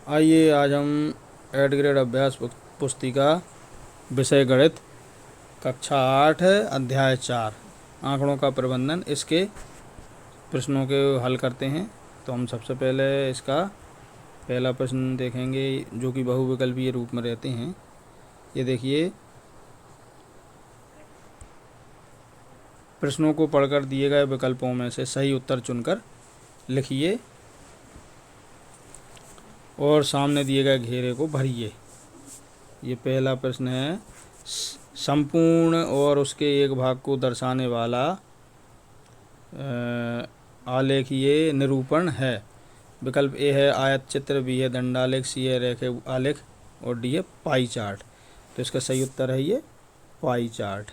आइए आज हम एड ग्रेड अभ्यास पुस्तिका विषय गणित कक्षा 8 अध्याय 4 आंकड़ों का प्रबंधन इसके प्रश्नों के हल करते हैं। तो हम सबसे पहले इसका पहला प्रश्न देखेंगे जो कि बहुविकल्पीय रूप में रहते हैं। ये देखिए, प्रश्नों को पढ़कर दिए गए विकल्पों में से सही उत्तर चुनकर लिखिए और सामने दिए गए घेरे को भरिए। ये पहला प्रश्न है, संपूर्ण और उसके एक भाग को दर्शाने वाला आलेखीय निरूपण है। विकल्प ए है आयत चित्र, बी है दंडालेख, सी है रेखे आलेख और डी है पाई चार्ट। तो इसका सही उत्तर है ये पाई चार्ट।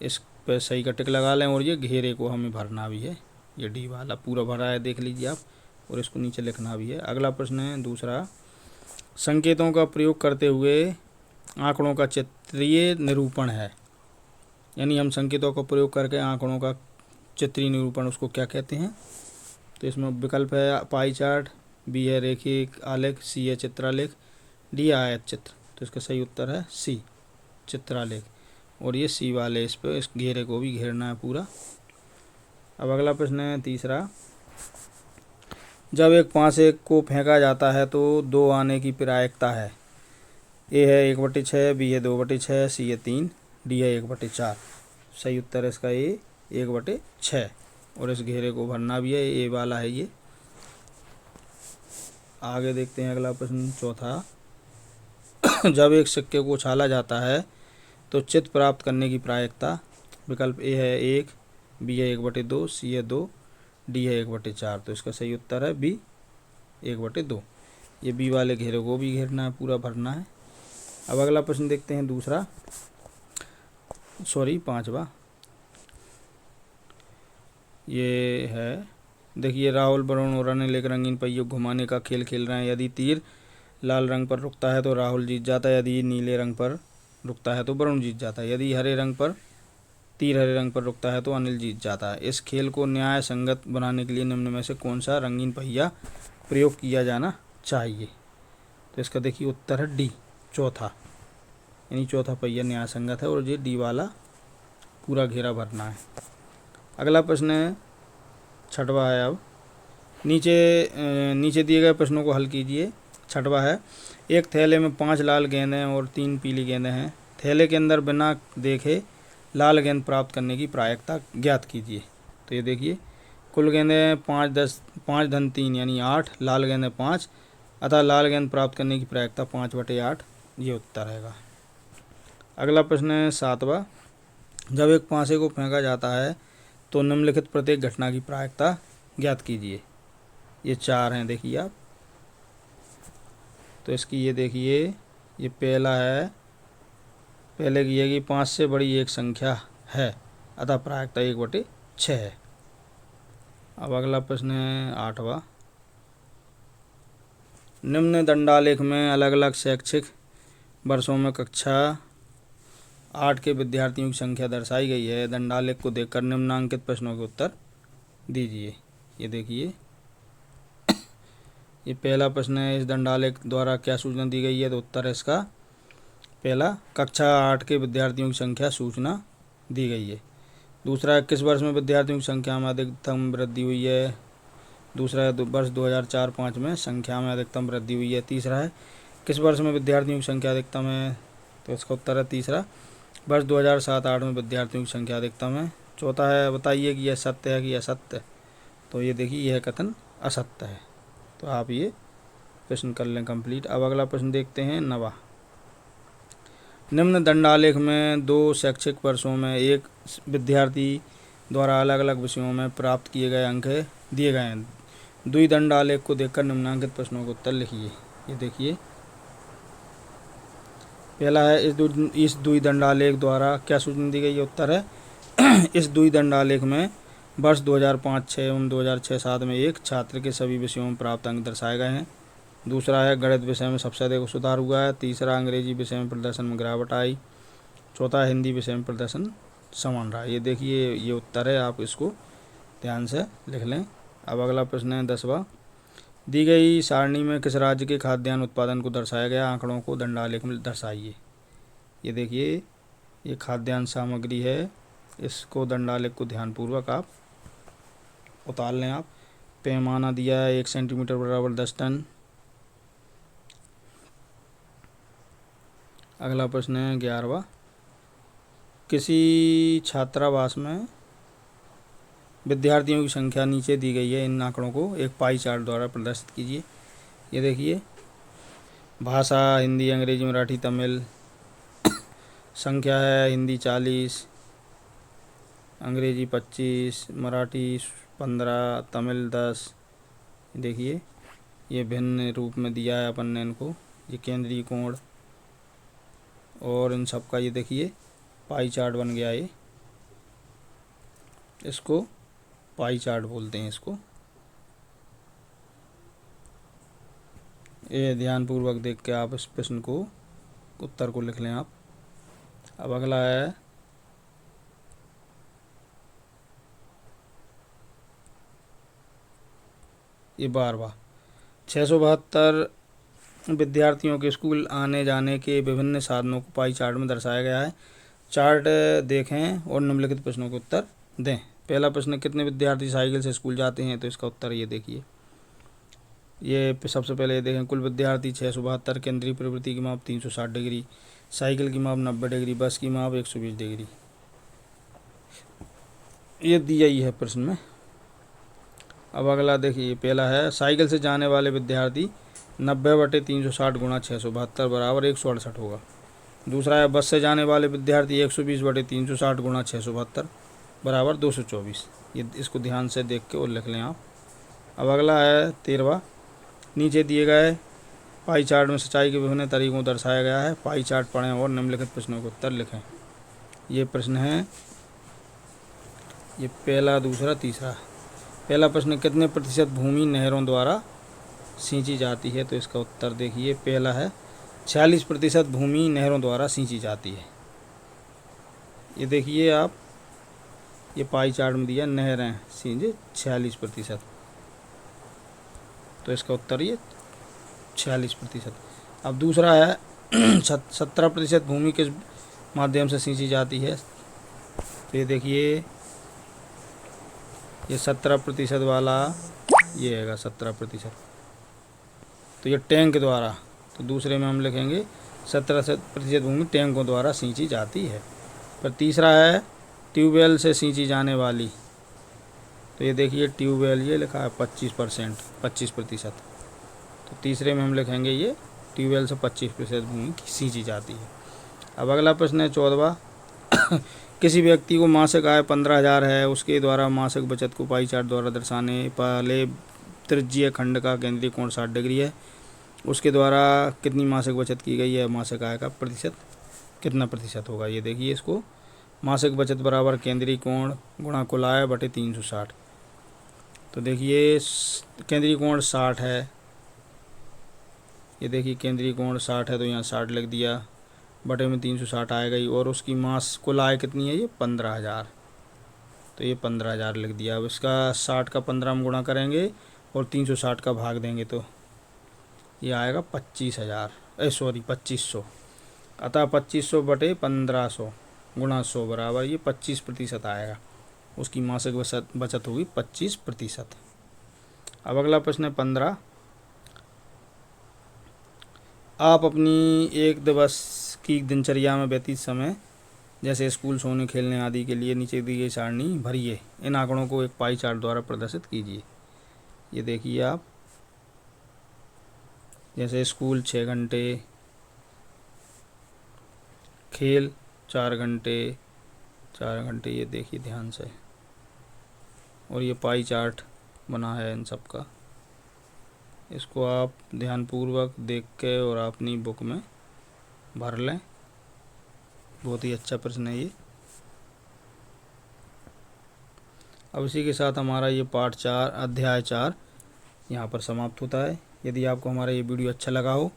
इस पर सही का टिक लगा लें और ये घेरे को हमें भरना भी है। ये डी वाला पूरा भरा है, देख लीजिए आप, और इसको नीचे लिखना भी है। अगला प्रश्न है दूसरा, संकेतों का प्रयोग करते हुए आंकड़ों का चित्रीय निरूपण है। यानी हम संकेतों का प्रयोग करके आंकड़ों का चित्रीय निरूपण उसको क्या कहते हैं। तो इसमें विकल्प है पाई चार्ट, बी है रेखीय आलेख, सी है चित्रालेख, डी आयत चित्र। तो इसका सही उत्तर है सी चित्रालेख। और ये सी वाले इस पे इस घेरे को भी घेरना है पूरा। अब अगला प्रश्न है तीसरा, जब एक पासे को फेंका जाता है तो दो आने की प्रायिकता है। ए है 1/6, बी है 2/6, सी है 3, डी है 1/4। सही उत्तर है इसका ए 1/6 और इस घेरे को भरना भी है, ए वाला है ये। आगे देखते हैं अगला प्रश्न चौथा, जब एक सिक्के को उछाला जाता है तो चित्त प्राप्त करने की प्रायिकता। विकल्प ए है 1, बी है 1/2, सी है 2, डी है 1/4। तो इसका सही उत्तर है बी 1/2। ये बी वाले घेरे को भी घेरना है, पूरा भरना है। अब अगला प्रश्न देखते हैं पांचवा। ये है, देखिए, राहुल, वरुण और अनिल एक रंगीन पहिए घुमाने का खेल खेल रहे हैं। यदि तीर लाल रंग पर रुकता है तो राहुल जीत जाता है, यदि नीले रंग पर रुकता है तो वरुण जीत जाता है, यदि तीर हरे रंग पर रुकता है तो अनिल जीत जाता है। इस खेल को न्याय संगत बनाने के लिए निम्न में से कौन सा रंगीन पहिया प्रयोग किया जाना चाहिए। तो इसका देखिए उत्तर है डी चौथा, यानी चौथा पहिया न्याय संगत है और ये डी वाला पूरा घेरा भरना है। अगला प्रश्न है छठवा है। अब नीचे दिए गए प्रश्नों को हल कीजिए। छठवा है, एक थैले में 5 लाल गेंदें और 3 पीली गेंदें हैं। थैले के अंदर बिना देखे लाल गेंद प्राप्त करने की प्रायिकता ज्ञात कीजिए। तो ये देखिए, कुल गेंदें 5 धन 3 यानी 8, लाल गेंदें 5, अतः लाल गेंद प्राप्त करने की प्रायिकता 5/8। ये उत्तर रहेगा। अगला प्रश्न है सातवां, जब एक पासे को फेंका जाता है तो निम्नलिखित प्रत्येक घटना की प्रायिकता ज्ञात कीजिए। ये 4 हैं, देखिए आप। तो इसकी ये देखिए, ये पहला है, पहले की है कि 5 से बड़ी एक संख्या है, अतः प्रायिकता 1/6 है। अब अगला प्रश्न है 8वां, निम्न दंडालेख में अलग अलग शैक्षिक वर्षों में कक्षा 8 के विद्यार्थियों की संख्या दर्शाई गई है। दंडालेख को देखकर निम्नांकित प्रश्नों के उत्तर दीजिए। ये देखिए, ये पहला प्रश्न है, इस दंडालेख द्वारा क्या सूचना दी गई है। तो उत्तर है इसका पहला, कक्षा 8 के विद्यार्थियों की संख्या सूचना दी गई है। दूसरा, किस वर्ष में विद्यार्थियों की संख्या में अधिकतम वृद्धि हुई है। दूसरा है वर्ष 2004-5 में संख्या में अधिकतम वृद्धि हुई है। तीसरा है, किस वर्ष में विद्यार्थियों की संख्या अधिकतम है। तो इसका उत्तर है तीसरा, वर्ष 2007-8 में विद्यार्थियों की संख्या अधिकतम है। चौथा है, बताइए कि यह सत्य है कि असत्य। तो ये देखिए, यह कथन असत्य है। तो आप ये प्रश्न कर लें कंप्लीट। अब अगला प्रश्न देखते हैं 9वां, निम्न दंडालेख में 2 शैक्षिक वर्षों में एक विद्यार्थी द्वारा अलग अलग विषयों में प्राप्त किए गए अंक दिए गए हैं। द्वि दंडालेख को देखकर निम्नांकित प्रश्नों के उत्तर लिखिए। ये देखिए, पहला है, इस द्वि दंडालेख द्वारा क्या सूचना दी गई है। उत्तर है इस द्वि दंडालेख में वर्ष 2005-6 एवं 2006-7 में एक छात्र के सभी विषयों में प्राप्त अंक दर्शाए गए हैं। दूसरा है, गणित विषय में सबसे अधिक सुधार हुआ है। तीसरा, अंग्रेजी विषय में प्रदर्शन में गिरावट आई। चौथा, हिंदी विषय में प्रदर्शन समान रहा। ये देखिए, ये उत्तर है, आप इसको ध्यान से लिख लें। अब अगला प्रश्न है 10वां, दी गई सारणी में किस राज्य के खाद्यान्न उत्पादन को दर्शाया गया आंकड़ों को दंडालेख में दर्शाइए। ये देखिए, ये खाद्यान्न सामग्री है, इसको दंडालेख को ध्यानपूर्वक आप उतार लें। आप पैमाना दिया है 1 सेंटीमीटर बराबर 10 टन। अगला प्रश्न है 11वां, किसी छात्रावास में विद्यार्थियों की संख्या नीचे दी गई है, इन आंकड़ों को एक पाई चार्ट द्वारा प्रदर्शित कीजिए। ये देखिए, भाषा हिंदी, अंग्रेजी, मराठी, तमिल। संख्या है हिंदी 40, अंग्रेजी 25, मराठी 15, तमिल 10। देखिए, ये भिन्न रूप में दिया है अपन ने इनको। ये केंद्रीय कोण और इन सब का ये देखिए पाई चार्ट बन गया। ये इसको पाई चार्ट बोलते हैं इसको। ये ध्यानपूर्वक देख के आप इस प्रश्न को उत्तर को लिख लें आप। अब अगला है ये 12वां, 672 विद्यार्थियों के स्कूल आने जाने के विभिन्न साधनों को पाई चार्ट में दर्शाया गया है। चार्ट देखें और निम्नलिखित प्रश्नों के उत्तर दें। पहला प्रश्न, कितने विद्यार्थी साइकिल से स्कूल जाते हैं? तो इसका उत्तर ये देखिए, ये सबसे पहले ये देखें, कुल विद्यार्थी 672, केंद्रीय प्रवृत्ति की माप 360 डिग्री, साइकिल की माप 90 डिग्री, बस की माप 120 डिग्री। ये दिया ही है प्रश्न में। अब अगला देखिए, पहला है, साइकिल से जाने वाले विद्यार्थी 90/360 गुणा 672 बराबर 168 होगा। दूसरा है, बस से जाने वाले विद्यार्थी 120/360 गुणा 672 बराबर 224। ये इसको ध्यान से देख के और लिख लें आप। अब अगला है 13वां, नीचे दिए गए पाई चार्ट में सिंचाई के विभिन्न तरीकों को दर्शाया गया है। पाई चार्ट पढ़ें और निम्नलिखित प्रश्नों के उत्तर लिखें। ये प्रश्न है, ये पहला, दूसरा, तीसरा। पहला प्रश्न, कितने प्रतिशत भूमि नहरों द्वारा सींची जाती है? तो इसका उत्तर देखिए, पहला है 46% भूमि नहरों द्वारा सींची जाती है। ये देखिए आप, ये पाई चार्ट में दिया, नहरें सींचे 46%, तो इसका उत्तर ये 46%। अब दूसरा है 17% भूमि किस माध्यम से सींची जाती है? तो ये देखिए, ये 17% वाला ये हैगा 17%, तो ये टैंक द्वारा। तो दूसरे में हम लिखेंगे 17% भूमि टैंकों द्वारा सींची जाती है। पर तीसरा है ट्यूबवेल से सींची जाने वाली। तो ये देखिए, ट्यूबवेल ये लिखा है 25%। तो तीसरे में हम लिखेंगे ये ट्यूबवेल से 25% भूमि सींची जाती है। अब अगला प्रश्न है 14वां, किसी व्यक्ति को मासिक आय 15,000 है, उसके द्वारा मासिक बचत को पाई चार्ट द्वारा दर्शाने। पहले त्रिज्यीय खंड का केंद्रीय कोण 60 डिग्री है, उसके द्वारा कितनी मासिक बचत की गई है? मासिक आय का प्रतिशत कितना प्रतिशत होगा? ये देखिए, इसको मासिक बचत बराबर केंद्रीय कोण गुणा कुल आय बटे 360। तो देखिए, केंद्रीय कोण 60 है, ये देखिए केंद्रीय कोण 60 है, तो यहाँ 60 लिख दिया, बटे में 360 आएगा ही। और उसकी मास कुल आय कितनी है? ये 15,000, तो ये 15,000 लिख दिया। अब इसका 60 का 15 में गुणा करेंगे और 360 का भाग देंगे तो ये आएगा 25,000 अतः 2500 बटे 1500 गुणा 100 बराबर ये 25% आएगा। उसकी मासिक बचत होगी 25%। अब अगला प्रश्न है 15, आप अपनी एक दिवस की दिनचर्या में व्यतीत समय जैसे स्कूल, सोने, खेलने आदि के लिए नीचे दी गई सारणी भरिए। इन आंकड़ों को एक पाई चार्ट द्वारा प्रदर्शित कीजिए। ये देखिए आप, जैसे स्कूल 6 घंटे, खेल 4 घंटे, ये देखिए ध्यान से। और ये पाई चार्ट बना है इन सब का, इसको आप ध्यानपूर्वक देख के और अपनी बुक में भर लें। बहुत ही अच्छा प्रश्न है ये। अब इसी के साथ हमारा ये पाठ 4 अध्याय 4 यहाँ पर समाप्त होता है। यदि आपको हमारा ये वीडियो अच्छा लगा हो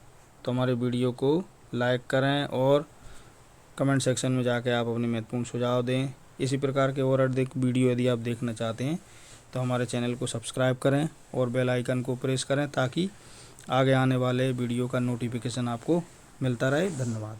तो हमारे वीडियो को लाइक करें और कमेंट सेक्शन में जाकर आप अपने महत्वपूर्ण सुझाव दें। इसी प्रकार के और अधिक वीडियो यदि आप देखना चाहते हैं तो हमारे चैनल को सब्सक्राइब करें और बेल आइकन को प्रेस करें ताकि आगे आने वाले वीडियो का नोटिफिकेशन आपको मिलता रहे। धन्यवाद।